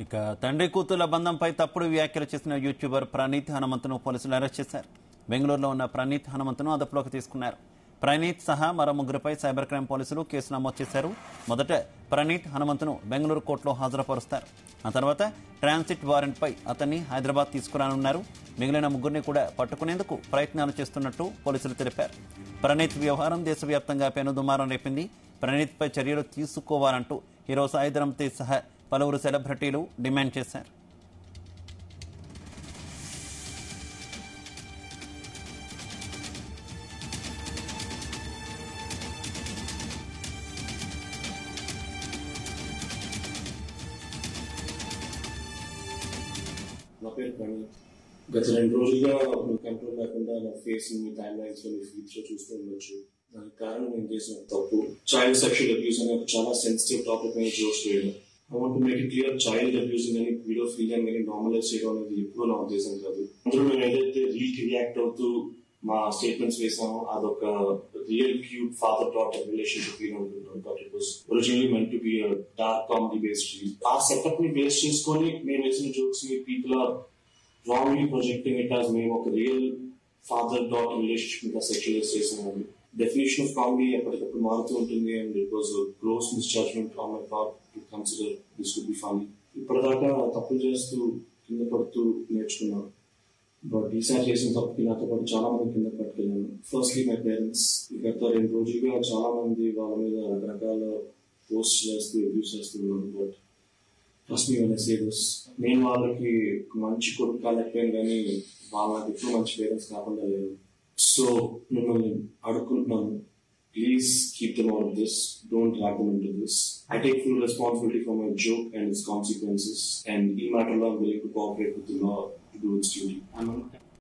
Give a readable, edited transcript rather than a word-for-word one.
ఇక తండ్రి కూతుళ్ల బంధంపై తప్పుడు వ్యాఖ్యలు చేసిన యూట్యూబర్ ప్రణీత్ హనుమంతును పోలీసులు అరెస్ట్ చేశారు. బెంగళూరులో ఉన్న ప్రణీత్ హనుమంతును అదుపులోకి తీసుకున్నారు. ప్రణీత్ సహా మరో ముగ్గురుపై సైబర్ క్రైమ్ పోలీసులు కేసు నమోదు చేశారు. మొదట ప్రణీత్ హనుమంతును బెంగళూరు కోర్టులో హాజరుపరుస్తారు. ఆ తర్వాత ట్రాన్సిట్ వారెంట్పై అతన్ని హైదరాబాద్ తీసుకురానున్నారు. మిగిలిన ముగ్గురిని కూడా పట్టుకునేందుకు ప్రయత్నాలు చేస్తున్నట్టు పోలీసులు తెలిపారు. ప్రణీత్ వ్యవహారం దేశవ్యాప్తంగా పెనుదుమారం రేపింది. ప్రణీత్పై చర్యలు తీసుకోవాలంటూ హీరో సాయిధరమ్ తేజ్ సహా పలువురు సెలబ్రిటీలు డిమాండ్ చేశారు. నా పేరు ప్రణీత్. గత 2 రోజులుగా కంట్రోల్ లేకుండా నా ఫేస్ మీ టైమ్ లైన్స్ లో మీ ఫీడ్స్ లో చూస్తూ ఉండొచ్చు. దానికి కారణం నేను చేసిన తప్పు చైల్డ్ సెక్షువల్ అబ్యూస్ అనే ఒక చాలా సెన్సిటివ్ టాపిక్ మీద జోష్ చేయడం. I want to make it clear, child abusing అని పీడోఫిలియా అని నార్మలైజ్ చేయడం అనేది ఎప్పుడూ నా ఉద్దేశం కాదు. అందులో మేము ఏదైతే రియాక్ట్ అవుతూ మా స్టేట్మెంట్స్ వేసామో అదొక real cute father daughter relationship అనుకుంటాం. But it was originally meant to be a dark comedy based. ఆ సెటప్ ని బేస్ చేసుకొని మేము వేసిన జోక్స్ ని people are wrongly projecting it as మేము ఒక రియల్ ఫాదర్ డాటర్ రిలేషన్షిప్ ఇంకా సెక్చువలైజ్ చేసాము. డెఫినేషన్ ఆఫ్ కామెడీ ఎప్పటికప్పుడు మారుతూ ఉంటుంది. And it was gross misjudgement on my part to consider this would be funny. ఇప్పటిదాకా తప్పులు చేస్తూ కింద పడుతూ నేర్చుకున్నాను. బట్ ఈసారి చేసిన తప్పుకి నాతో పాటు చాలా మంది కింద పట్టుకెళ్ళాను. Firstly my parents. గత 2 రోజులుగా చాలా మంది వాళ్ళ మీద రకరకాల పోస్ట్ చేస్తూ అబ్యూస్ చేస్తూ ఉన్నారు. But trust me when I say this, నేను వాళ్ళకి మంచి కొడుకు కాలేకపోయాను కానీ వాళ్ళు నాకు ఎప్పుడు మంచి పేరెంట్స్ కాకుండా లేరు. సో మిమ్మల్ని అడుగుతున్నాను, please keep them out of this. Don't drag them into this. I take full responsibility for my joke and its consequences. And ఈ మ్యాటర్లో I'm willing to cooperate with the law to do its duty.